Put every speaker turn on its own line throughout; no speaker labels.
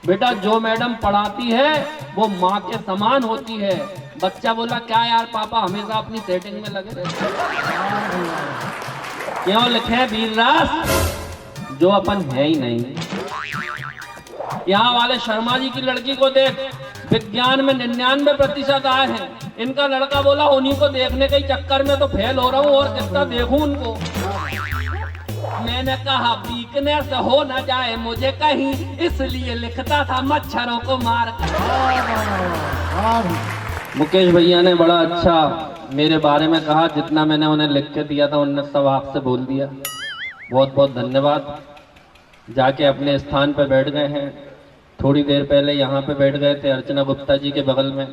बेटा जो मैडम पढ़ाती है वो माँ के समान होती है। बच्चा बोला क्या यार पापा हमेशा अपनी सेटिंग में लगे रहते क्यों लिखे वीररास जो अपन है ही नहीं। यहाँ वाले शर्मा जी की लड़की को देख, विज्ञान में 99% आए हैं। इनका लड़का बोला उन्हीं को देखने के चक्कर में तो फेल हो रहा हूँ और कितना देखूं उनको। मैंने कहा वीकनेस हो न जाए मुझे कहीं, इसलिए लिखता था मच्छरों को मार कर। मुकेश भैया ने बड़ा अच्छा मेरे बारे में कहा, जितना मैंने उन्हें लिख के दिया था उन्होंने सब आपसे बोल दिया। बहुत बहुत धन्यवाद। जाके अपने स्थान पे बैठ गए हैं। थोड़ी देर पहले यहाँ पे बैठ गए थे अर्चना गुप्ता जी के बगल में।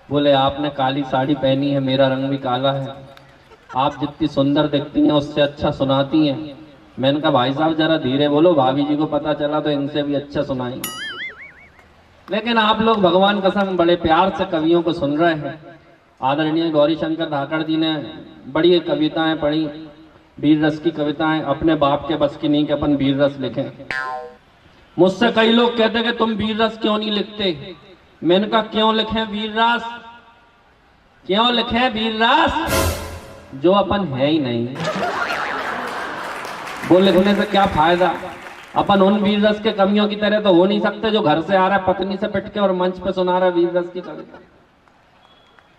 बोले आपने काली साड़ी पहनी है, मेरा रंग भी काला है, आप जितनी सुंदर दिखती हैं उससे अच्छा सुनाती हैं। मैंने कहा भाई साहब जरा धीरे बोलो, भाभी जी को पता चला तो इनसे भी अच्छा सुनाएंगे। लेकिन आप लोग भगवान कसम बड़े प्यार से कवियों को सुन रहे हैं। आदरणीय गौरी शंकर धाकड़ जी ने बड़ी कविताएं पढ़ी, वीर रस की कविताएं। अपने बाप के बस की नहीं कि अपन वीर रस लिखें। मुझसे कई लोग कहते कि तुम वीर रस क्यों नहीं लिखते। मैंने कहा क्यों लिखें वीर रस, क्यों लिखें वीर रस जो अपन है ही नहीं। वो लिखने से क्या फायदा। अपन उन वीर रस के कवियों की तरह तो हो नहीं सकते जो घर से आ रहा है पत्नी से पिट के और मंच पे सुना रहा है वीर रस की कविता।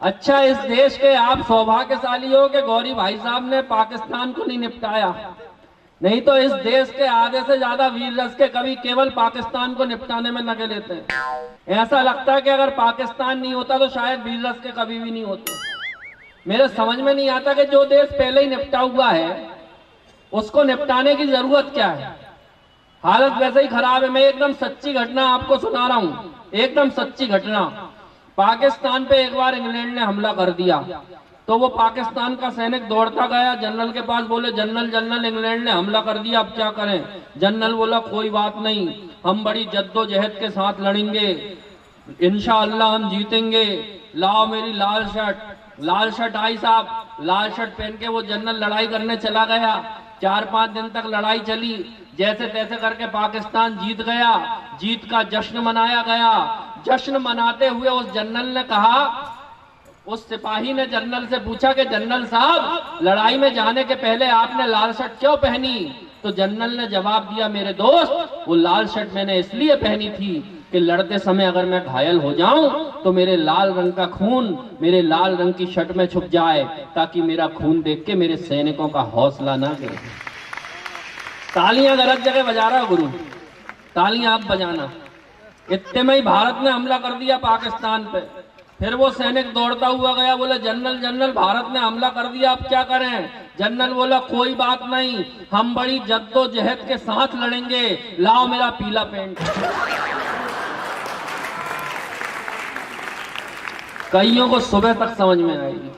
अच्छा इस देश के आप सौभाग्यशाली हो कि गौरी भाई साहब ने पाकिस्तान को नहीं निपटाया, नहीं तो इस देश के आधे से ज्यादा वीर रस के कवि केवल पाकिस्तान को निपटाने में लगे लेते हैं। ऐसा लगता है कि अगर पाकिस्तान नहीं होता तो शायद वीर रस के कवि भी नहीं होते। मेरे समझ में नहीं आता कि जो देश पहले ही निपटा हुआ है उसको निपटाने की जरूरत क्या है। हालत वैसे ही खराब है। मैं एकदम सच्ची घटना आपको सुना रहा हूं, एकदम सच्ची घटना। पाकिस्तान पे एक बार इंग्लैंड ने हमला कर दिया तो वो पाकिस्तान का सैनिक दौड़ता गया जनरल के पास। बोले जनरल जनरल इंग्लैंड ने हमला कर दिया, अब क्या करें। जनरल बोला कोई बात नहीं, हम बड़ी जद्दोजहद के साथ लड़ेंगे, इंशाअल्लाह हम जीतेंगे। लाओ मेरी लाल शर्ट। लाल शर्ट आई साहब, लाल शर्ट पहन के वो जनरल लड़ाई करने चला गया। 4-5 दिन तक लड़ाई चली, जैसे तैसे करके पाकिस्तान जीत गया। जीत का जश्न मनाया गया। जश्न मनाते हुए उस जनरल ने कहा, उस सिपाही ने जनरल से पूछा कि जनरल साहब लड़ाई में जाने के पहले आपने लाल शर्ट क्यों पहनी। तो जनरल ने जवाब दिया, मेरे दोस्त वो लाल शर्ट मैंने इसलिए पहनी थी कि लड़ते समय अगर मैं घायल हो जाऊं तो मेरे लाल रंग का खून मेरे लाल रंग की शर्ट में छुप जाए, ताकि मेरा खून देख के मेरे सैनिकों का हौसला ना गिरे। तालियां गलत जगह बजा रहा गुरु, तालियां आप बजाना। इतने में ही भारत ने हमला कर दिया पाकिस्तान पे। फिर वो सैनिक दौड़ता हुआ गया, बोले जनरल जनरल भारत ने हमला कर दिया, अब क्या करें। जनरल बोला कोई बात नहीं, हम बड़ी जद्दोजहद के साथ लड़ेंगे, लाओ मेरा पीला पेंट। कईयों को सुबह तक समझ में आएगी।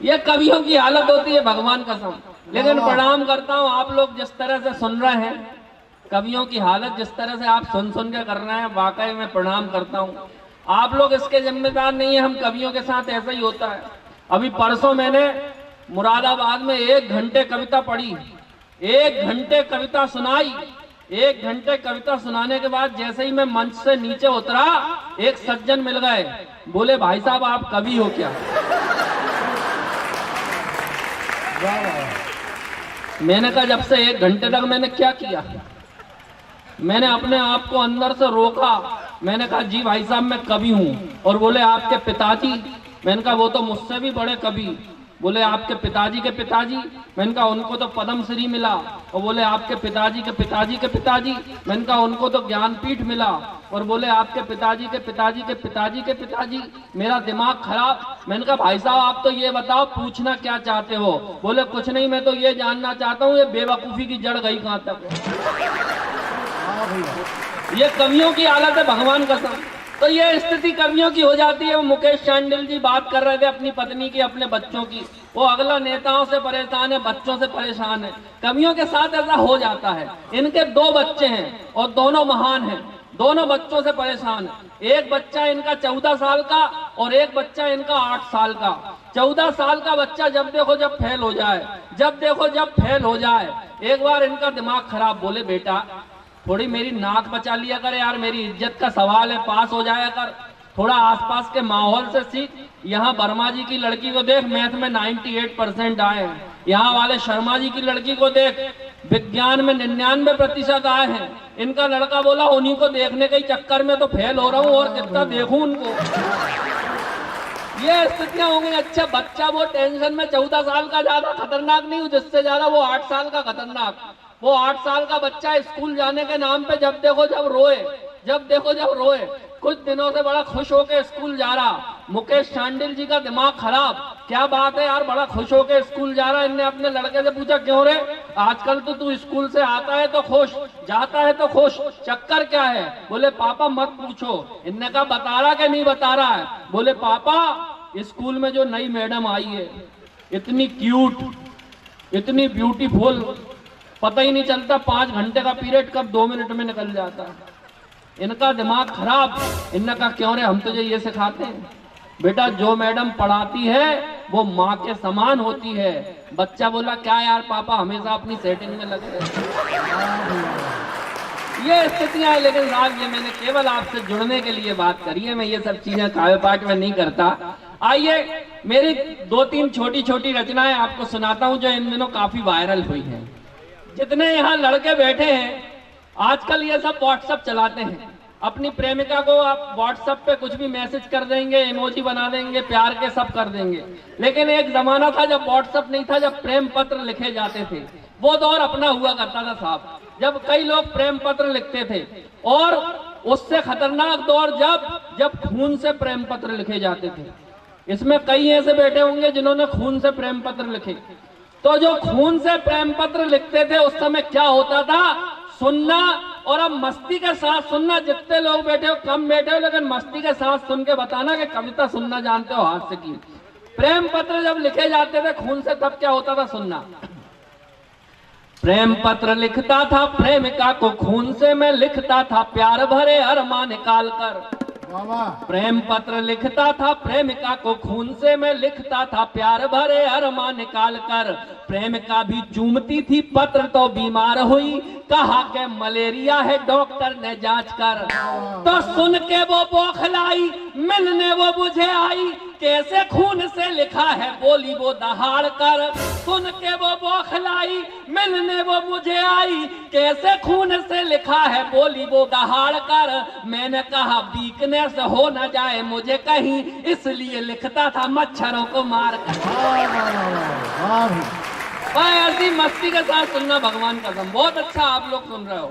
ये कवियों की हालत होती है भगवान कसम। लेकिन प्रणाम करता हूं आप लोग जिस तरह से सुन रहे हैं, कवियों की हालत जिस तरह से आप सुन सुन के कर रहे हैं, वाकई में प्रणाम करता हूं। आप लोग इसके जिम्मेदार नहीं है, हम कवियों के साथ ऐसा ही होता है। अभी परसों मैंने मुरादाबाद में 1 घंटे कविता पढ़ी, 1 घंटे कविता सुनाई। 1 घंटे कविता सुनाने के बाद जैसे ही मैं मंच से नीचे उतरा, एक सज्जन मिल गए। बोले भाई साहब आप कवि हो क्या। मैंने कहा जब से 1 घंटे तक मैंने क्या किया। मैंने अपने आप को अंदर से रोका। मैंने कहा जी भाई साहब मैं कवि हूं। और बोले आपके पिताजी। मैंने कहा वो तो मुझसे भी बड़े कवि। बोले आपके पिताजी के पिताजी। मैंने कहा उनको तो पद्म श्री मिला। और बोले आपके पिताजी के पिताजी के पिताजी। मैंने कहा उनको तो ज्ञानपीठ मिला। और बोले आपके पिताजी के पिताजी के पिताजी के पिताजी। मेरा दिमाग खराब। मैंने कहा भाई साहब आप तो ये बताओ पूछना क्या चाहते हो। बोले कुछ नहीं, मैं तो ये जानना चाहता हूँ ये बेवकूफी की जड़ गई कहाँ तक। ये कवियों की हालत है भगवान कसम। तो ये स्थिति कवियों की हो जाती है। वो मुकेश चांडिल जी बात कर रहे थे अपनी पत्नी की, अपने बच्चों की। वो अगला नेताओं से परेशान है, बच्चों से परेशान है। कवियों के साथ ऐसा हो जाता है। इनके 2 बच्चे हैं और दोनों महान हैं। दोनों बच्चों से परेशान है। एक बच्चा इनका 14 साल का और एक बच्चा इनका 8 साल का। 14 साल का बच्चा जब देखो जब फेल हो जाए, जब देखो जब फेल हो जाए। एक बार इनका दिमाग खराब। बोले बेटा थोड़ी मेरी नाक बचा लिया कर यार, मेरी इज्जत का सवाल है, पास हो जाया कर। थोड़ा आसपास के माहौल से सीख। यहाँ वर्मा जी की लड़की को देख, मैथ में 98% आए हैं। यहाँ वाले शर्मा जी की लड़की को देख, विज्ञान में 99% आए हैं। इनका लड़का बोला उन्हीं को देखने के चक्कर में तो फेल हो रहा हूँ, और कितना देखूं उनको। ये स्थितियां हो गई। अच्छा बच्चा वो टेंशन में 14 साल का ज्यादा खतरनाक नहीं, जिससे ज्यादा वो 8 साल का खतरनाक। वो 8 साल का बच्चा स्कूल जाने के नाम पे जब देखो जब रोए, जब देखो जब रोए। कुछ दिनों से बड़ा खुश होके स्कूल जा रहा। मुकेश शांडिल जी का दिमाग खराब, क्या बात है यार, बड़ा खुश होके स्कूल जा रहा है। इनने अपने लड़के से पूछा क्यों रे, आजकल तो तू स्कूल से आता है तो खुश, जाता है तो खुश, चक्कर क्या है? बोले पापा मत पूछो। इनने कहा बता रहा कि नहीं बता रहा है? बोले पापा स्कूल में जो नई मैडम आई है, इतनी क्यूट, इतनी ब्यूटीफुल, पता ही नहीं चलता 5 घंटे का पीरियड कब 2 मिनट में निकल जाता है। इनका दिमाग खराब। इनने कहा क्यों रे, हम तुझे ये सिखाते हैं बेटा, जो मैडम पढ़ाती है वो माँ के समान होती है। बच्चा बोला क्या यार पापा हमेशा अपनी सेटिंग में लगे रहते। ये स्थितियां हैं। लेकिन साहब ये मैंने केवल आपसे जुड़ने के लिए बात करी है, मैं ये सब चीजें काव्य पाठ में नहीं करता। आइए मेरी 2-3 छोटी छोटी रचनाएं आपको सुनाता हूं जो इन दिनों काफी वायरल हुई हैं। जितने यहाँ लड़के बैठे हैं आजकल ये सब व्हाट्सएप चलाते हैं। अपनी प्रेमिका को आप व्हाट्सएप पे कुछ भी मैसेज कर देंगे, इमोजी बना देंगे, प्यार के सब कर देंगे। लेकिन एक जमाना था जब व्हाट्सएप नहीं था, जब प्रेम पत्र लिखे जाते थे। वो दौर अपना हुआ करता था साहब, जब कई लोग प्रेम पत्र लिखते थे। और उससे खतरनाक दौर जब खून से प्रेम पत्र लिखे जाते थे। इसमें कई ऐसे बैठे होंगे जिन्होंने खून से प्रेम पत्र लिखे। तो जो खून से प्रेम पत्र लिखते थे उस समय क्या होता था, सुनना, और अब मस्ती के साथ सुनना। जितने लोग बैठे हो कम बैठे हो, लेकिन मस्ती के साथ सुन के बताना कि कविता सुनना जानते हो हाथ से की। प्रेम पत्र जब लिखे जाते थे खून से, तब क्या होता था सुनना। प्रेम पत्र लिखता था प्रेमिका को खून से, मैं लिखता था प्यार भरे अरमान निकाल कर। प्रेम पत्र लिखता था प्रेमिका को खून से, मैं लिखता था प्यार भरे अरमान निकाल कर। प्रेमिका भी चूमती थी पत्र तो बीमार हुई, कहा कि मलेरिया है डॉक्टर ने जांच कर। तो सुन के वो बौखलाई, मिलने वो मुझे आई, कैसे खून से लिखा है बोली वो दहाड़ कर। सुन के वो बौखलाई, मिलने वो मुझे आई, कैसे खून से लिखा है बोली वो दहाड़ कर। मैंने कहा वीकनेस हो न जाए मुझे कहीं, इसलिए लिखता था मच्छरों को मार कर। भाई ऐसी मस्ती के साथ सुनना भगवान कसम। बहुत अच्छा आप लोग सुन रहे हो।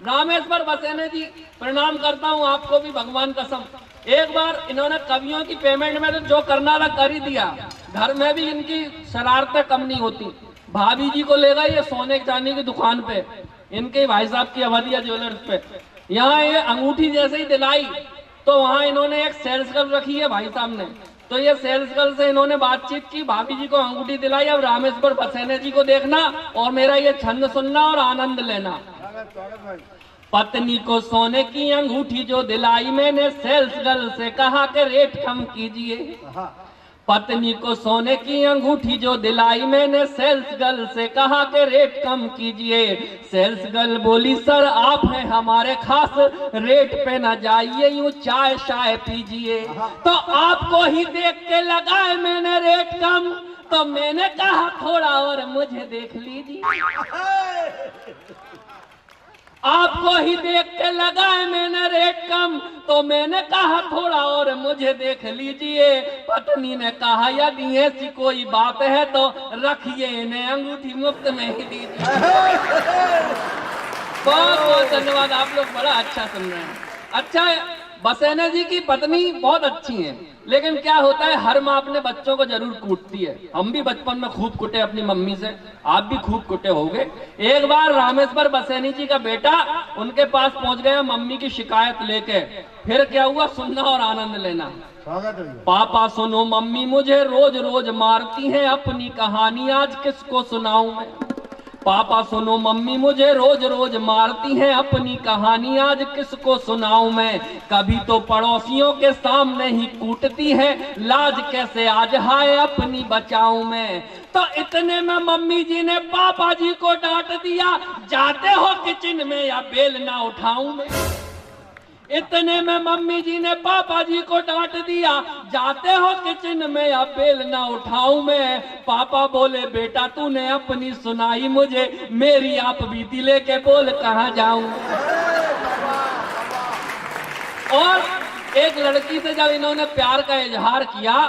रामेश्वर बसेने जी प्रणाम करता हूँ आपको भी भगवान कसम। एक बार इन्होंने कवियों की पेमेंट में तो जो करना था कर ही दिया। घर में भी इनकी शरारतें कम नहीं होती। भाभी जी को ले गए ये सोने चांदी की दुकान पे, इनके भाई साहब की अवधिया ज्वेलर्स पे। यहाँ ये अंगूठी जैसे ही दिलाई तो वहाँ इन्होंने एक सेल्स गर्ल रखी है भाई साहब ने। तो ये सेल्स गर्ल से इन्होंने बातचीत की, भाभी जी को अंगूठी दिलाई। अब रामेश्वर बसेने जी को देखना और मेरा ये छंद सुनना और आनंद लेना। पत्नी को सोने की अंगूठी जो दिलाई, मैंने सेल्स गर्ल से कहा कि रेट कम कीजिए। पत्नी को सोने की अंगूठी जो दिलाई, मैंने सेल्स गर्ल से कहा कि रेट कम कीजिए। सेल्स गर्ल बोली सर आप हैं हमारे खास, रेट पे न जाइए यूं चाय शाय पीजिए। तो आपको ही देख के लगाए मैंने रेट कम, तो मैंने कहा थोड़ा और मुझे देख लीजिए। आपको ही देख के लगाए मैंने रेट कम, तो मैंने कहा थोड़ा और मुझे देख लीजिए। पत्नी ने कहा यदि ऐसी कोई बात है तो रखिए इन्हें अंगूठी मुफ्त में ही दीजिए। बहुत बहुत धन्यवाद, आप लोग बड़ा अच्छा सुन रहे हैं। अच्छा बसेने जी की पत्नी बहुत अच्छी है, लेकिन क्या होता है हर माँ अपने बच्चों को जरूर कूटती है। हम भी बचपन में खूब कुटे अपनी मम्मी से, आप भी खूब कुटे होगे। एक बार रामेश्वर बसेनी जी का बेटा उनके पास पहुंच गया मम्मी की शिकायत लेके। फिर क्या हुआ सुनना और आनंद लेना। पापा सुनो मम्मी मुझे रोज रोज मारती हैं, अपनी कहानी आज किसको सुनाऊं मैं। पापा सुनो मम्मी मुझे रोज रोज मारती हैं, अपनी कहानी आज किसको सुनाऊं मैं। कभी तो पड़ोसियों के सामने ही कूटती है, लाज कैसे आज हाय अपनी बचाऊं मैं। तो इतने में मम्मी जी ने पापा जी को डांट दिया, जाते हो किचन में या बेल ना उठाऊं मैं। इतने में मम्मी जी ने पापा जी को डांट दिया, जाते हो किचन में या बेल ना उठाऊं मैं। पापा बोले बेटा तूने अपनी सुनाई मुझे, मेरी आप बीती लेके बोल कहां जाऊं। और एक लड़की से जब इन्होंने प्यार का इजहार किया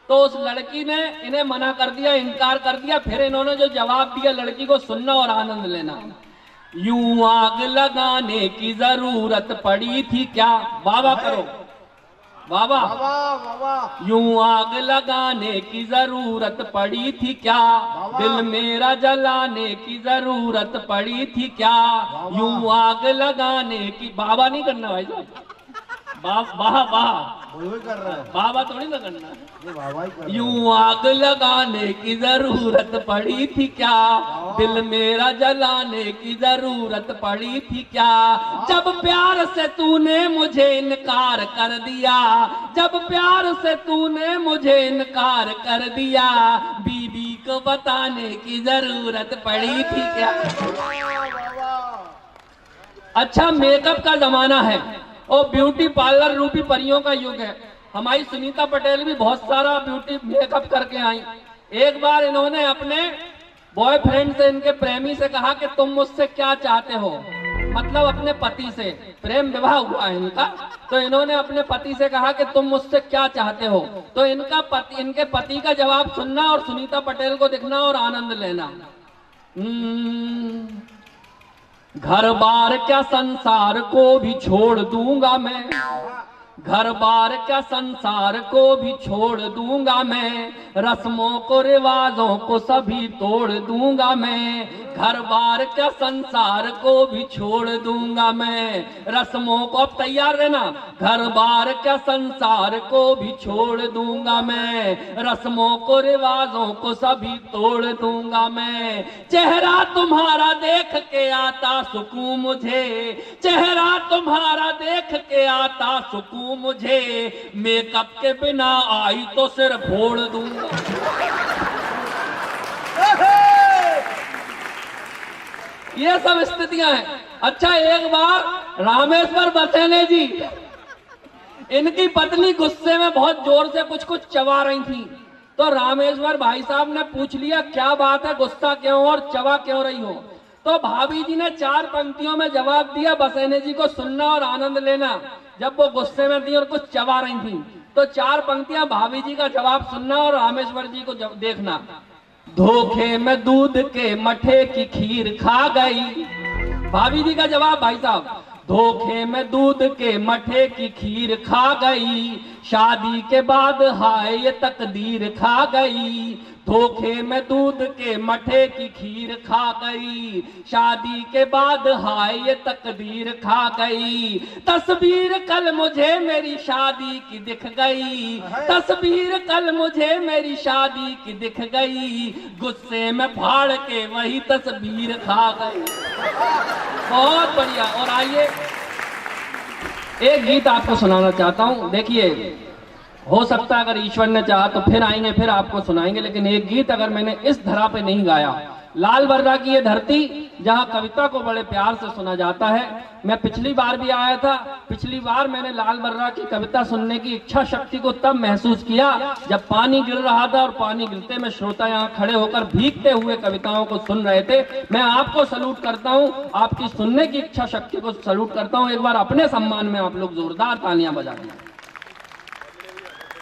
तो उस लड़की ने इन्हें मना कर दिया, इनकार कर दिया। फिर इन्होंने जो जवाब दिया लड़की को सुनना और आनंद लेना। यूं आग लगाने की जरूरत पड़ी थी क्या, बाबा करो बाबा, यूं आग लगाने की जरूरत पड़ी थी क्या, दिल मेरा जलाने की जरूरत पड़ी थी क्या। यूं आग लगाने की, बाबा नहीं करना भाई साहब, बाबा थोड़ी ना करना। यूं आग लगाने की जरूरत पड़ी थी क्या, दिल मेरा जलाने की जरूरत पड़ी थी क्या। जब प्यार से तूने मुझे इनकार कर दिया, जब प्यार से तूने मुझे इनकार कर दिया, बीबी को बताने की जरूरत पड़ी थी क्या। अच्छा मेकअप का जमाना है और ब्यूटी पार्लर रूपी परियों का युग है। हमारी सुनीता पटेल भी बहुत सारा ब्यूटी मेकअप करके आई। एक बार इन्होंने अपने बॉयफ्रेंड से, इनके प्रेमी से कहा कि तुम मुझसे क्या चाहते हो, मतलब अपने पति से, प्रेम विवाह हुआ है इनका। तो इन्होंने अपने पति से कहा कि तुम मुझसे क्या चाहते हो। तो इनके पति का जवाब सुनना और सुनीता पटेल को दिखना और आनंद लेना। घर बार क्या संसार को भी छोड़ दूंगा मैं, घर बार क्या संसार को भी छोड़ दूंगा मैं, रस्मों को रिवाजों को सभी तोड़ दूंगा मैं। घर बार क्या संसार को भी छोड़ दूंगा मैं, रस्मों को, अब तैयार रहना, घर बार क्या संसार को भी छोड़ दूंगा मैं, रस्मों को रिवाजों को सभी तोड़ दूंगा मैं। चेहरा तुम्हारा देख के आता सुकून मुझे, चेहरा तुम्हारा देख के आता सुकून मुझे, मेकअप के बिना आई तो सिर फोड़ दूंगा। ये सब स्थितियां हैं। अच्छा एक बार रामेश्वर बसेने जी, इनकी पत्नी गुस्से में बहुत जोर से कुछ चबा रही थी। तो रामेश्वर भाई साहब ने पूछ लिया क्या बात है, गुस्सा क्यों और चबा क्यों रही हो। तो भाभी जी ने 4 पंक्तियों में जवाब दिया, बसेने जी को सुनना और आनंद लेना। जब वो गुस्से में थी और कुछ चबा रही थी तो 4 पंक्तियां भाभी जी का जवाब सुनना और रामेश्वर जी को देखना। धोखे में दूध के मठे की खीर खा गई, भाभी जी का जवाब भाई साहब, धोखे में दूध के मठे की खीर खा गई, शादी के बाद हाय ये तकदीर खा गई। धोखे में दूध के मठे की खीर खा गई, शादी के बाद हाय ये तकदीर खा गई। तस्वीर कल मुझे मेरी शादी की दिख गई, तस्वीर कल मुझे मेरी शादी की दिख गई, गुस्से में फाड़ के वही तस्वीर खा गई। बहुत बढ़िया। और आइए एक गीत आपको सुनाना चाहता हूं। देखिए हो सकता है अगर ईश्वर ने चाहा तो फिर आएंगे, फिर आपको सुनाएंगे, लेकिन एक गीत अगर मैंने इस धरा पे नहीं गाया, लाल बर्रा की ये धरती जहां कविता को बड़े प्यार से सुना जाता है। मैं पिछली बार भी आया था, पिछली बार मैंने लाल बर्रा की कविता सुनने की इच्छा शक्ति को तब महसूस किया जब पानी गिर रहा था और पानी गिरते में श्रोता यहाँ खड़े होकर भीगते हुए कविताओं को सुन रहे थे। मैं आपको सलूट करता हूँ, आपकी सुनने की इच्छा शक्ति को सलूट करता हूँ। एक बार अपने सम्मान में आप लोग जोरदार तालियां बजा दें।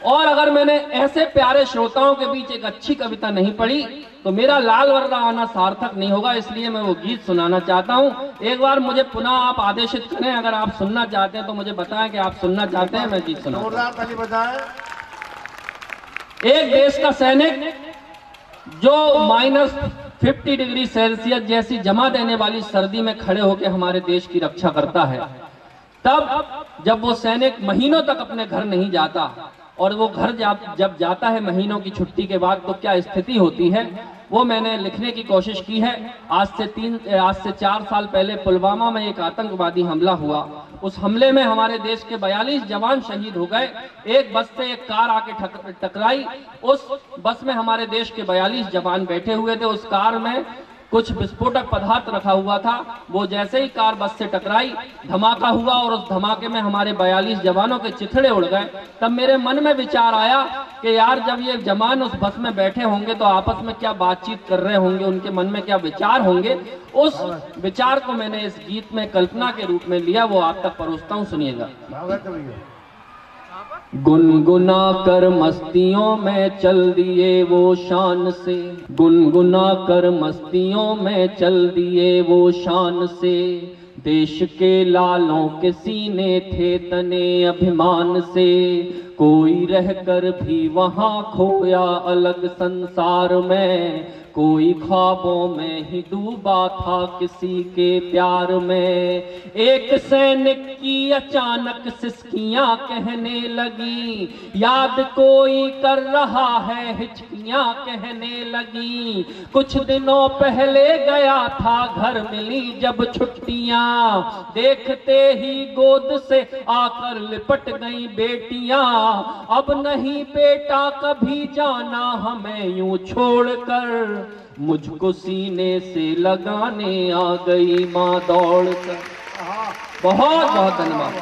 और अगर मैंने ऐसे प्यारे श्रोताओं के बीच एक अच्छी कविता नहीं पढ़ी तो मेरा लाल बर्रा आना सार्थक नहीं होगा, इसलिए मैं वो गीत सुनाना चाहता हूं। एक बार मुझे पुनः आप आदेशित करें, अगर आप सुनना चाहते हैं तो मुझे बताएं कि आप सुनना चाहते हैं, मैं गीत सुनाऊं। एक देश का सैनिक जो -50 डिग्री सेल्सियस जैसी जमा देने वाली सर्दी में खड़े होकर हमारे देश की रक्षा करता है, तब जब वो सैनिक महीनों तक अपने घर नहीं जाता और वो घर जब जाता है महीनों की छुट्टी के बाद, तो क्या स्थिति होती है। वो मैंने लिखने की कोशिश की है। आज से 4 साल पहले पुलवामा में एक आतंकवादी हमला हुआ। उस हमले में हमारे देश के 42 जवान शहीद हो गए। एक बस से एक कार आके टकराई। उस बस में हमारे देश के 42 जवान बैठे हुए थे। उस कार में कुछ विस्फोटक पदार्थ रखा हुआ था। वो जैसे ही कार बस से टकराई, धमाका हुआ और उस धमाके में हमारे 42 जवानों के चिथड़े उड़ गए। तब मेरे मन में विचार आया कि यार, जब ये जवान उस बस में बैठे होंगे तो आपस में क्या बातचीत कर रहे होंगे, उनके मन में क्या विचार होंगे। उस विचार को मैंने इस गीत में कल्पना के रूप में लिया, वो आप तक परोसता हूँ, सुनिएगा। गुनगुना कर मस्तियों में चल दिए वो शान से, गुनगुना कर मस्तियों में चल दिए वो शान से, देश के लालों के सीने थे तने अभिमान से, कोई रहकर भी वहां खोया अलग संसार में, कोई ख्वाबों में ही डूबा था किसी के प्यार में। एक सैनिक की अचानक सिसकियां कहने लगी, याद कोई कर रहा है, हिचकियां कहने लगी। कुछ दिनों पहले गया था घर, मिली जब छुट्टियां, देखते ही गोद से आकर लिपट गई बेटियां। अब नहीं बेटा कभी जाना हमें यूं छोड़कर, मुझको सीने से लगाने आ गई माँ दौड़कर। बहुत बहुत धन्यवाद।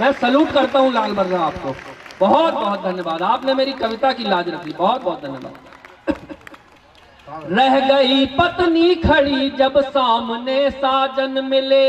मैं सलूट करता हूँ लाल बर्रा आपको। बहुत बहुत धन्यवाद, आपने मेरी कविता की लाज रखी। बहुत बहुत धन्यवाद। रह गई पत्नी खड़ी जब सामने साजन मिले,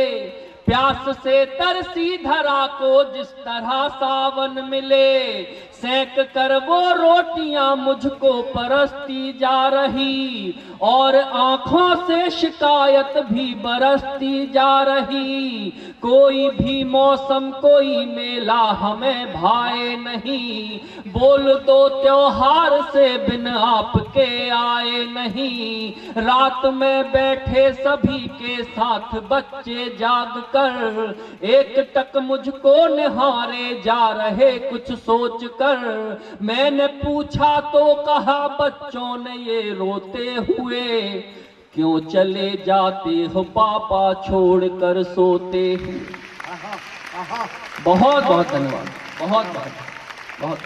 प्यास से तरसी धरा को जिस तरह सावन मिले, सेक कर वो रोटियां मुझको परसती जा रही, और आंखों से शिकायत भी बरसती जा रही। कोई भी मौसम कोई मेला हमें भाए नहीं, बोल दो त्योहार से बिन आपके आए नहीं। रात में बैठे सभी के साथ बच्चे जाग कर, एक टक मुझको निहारे जा रहे कुछ सोच कर। मैंने पूछा तो कहा बच्चों ने ये रोते हुए, क्यों चले जाते हो पापा छोड़कर सोते हुए। बहुत बहुत धन्यवाद। बहुत बहुत बहुत।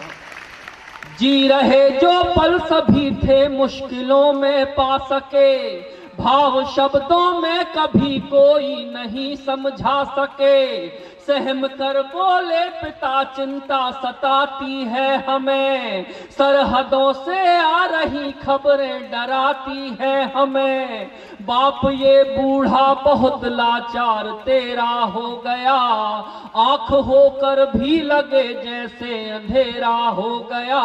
जी रहे जो पल सभी थे मुश्किलों में पा सके, भाव शब्दों में कभी कोई नहीं समझा सके। सहम कर बोले पिता चिंता सताती है हमें, सरहदों से आ रही खबरें डराती है हमें। बाप ये बूढ़ा बहुत लाचार तेरा हो गया, आंख होकर भी लगे जैसे अंधेरा हो गया।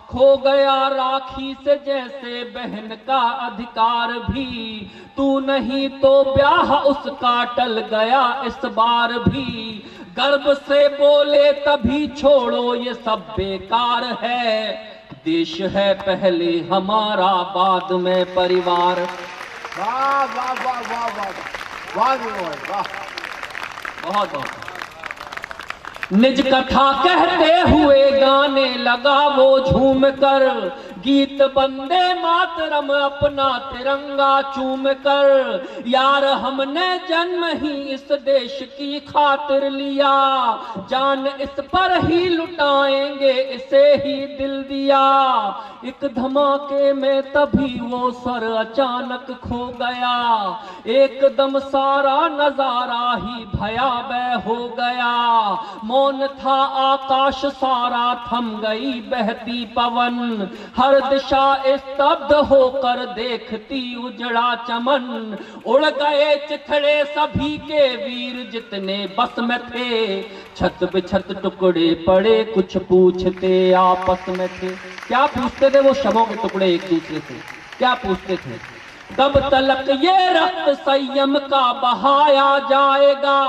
खो गया राखी से जैसे बहन का अधिकार भी, तू नहीं तो ब्याह उसका टल गया इस बार भी। गर्व से बोले तभी छोड़ो ये सब बेकार है, देश है पहले हमारा बाद में परिवार।
वाह वाह वाह वाह वाह वाह वाह।
बहुत बहुत। निज कथा कहते हुए गाने लगा वो झूम कर, गीत बंदे मातरम अपना तिरंगा चूम कर। यार हमने जन्म ही इस देश की खातिर लिया, जान इस पर ही लुटाएंगे इसे ही दिल दिया। एक धमाके में तभी वो सर अचानक खो गया, एकदम सारा नजारा ही भयावह हो गया। मौन था आकाश सारा, थम गई बहती पवन, हर दिशा स्तब्ध होकर देखती उजड़ा चमन। उड़ गए चिथड़े सभी के वीर जितने बस में थे, छत पे छत टुकड़े पड़े कुछ पूछते आपस में थे। क्या पूछते थे वो शवों के टुकड़े एक दूसरे से, क्या पूछते थे? कब तलक ये रक्त संयम का बहाया जाएगा,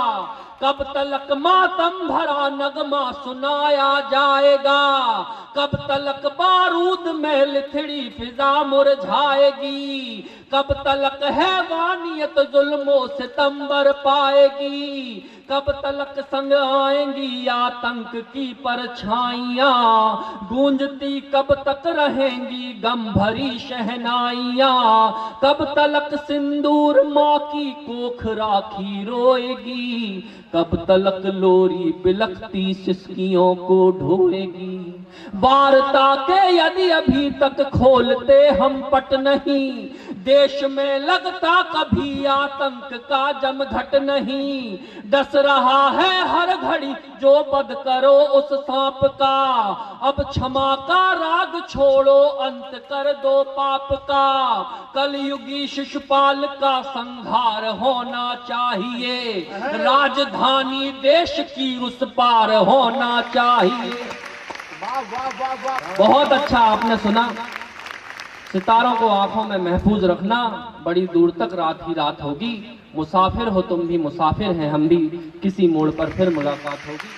कब तलक मातम भरा नगमा सुनाया जाएगा, कब तलक बारूद में लिथड़ी फिजा मुरझाएगी, कब तलक हैवानियत जुल्मों सितंबर पाएगी, कब तलक संग आएंगी आतंक की परछाइयां, गूंजती कब तक रहेंगी गम भरी शहनाइयां, कब तलक सिंदूर माँ की कोख राखी रोएगी, कब तलक लोरी बिलखती सिसकियों को ढोएगी। वार्ता के यदि अभी तक खोलते हम पट नहीं, देश में लगता कभी आतंक का जमघट नहीं। डस रहा है हर घड़ी जो बद करो उस सांप का, अब क्षमा का राग छोड़ो अंत कर दो पाप का। कलयुगी शिशुपाल का संहार होना चाहिए, राजधानी देश की उस पार होना चाहिए।
वाह वाह वाह वाह।
बहुत अच्छा आपने सुना। सितारों को आंखों में महफूज रखना, बड़ी दूर तक रात ही रात होगी। मुसाफिर हो तुम भी, मुसाफिर हैं हम भी, किसी मोड़ पर फिर मुलाकात होगी।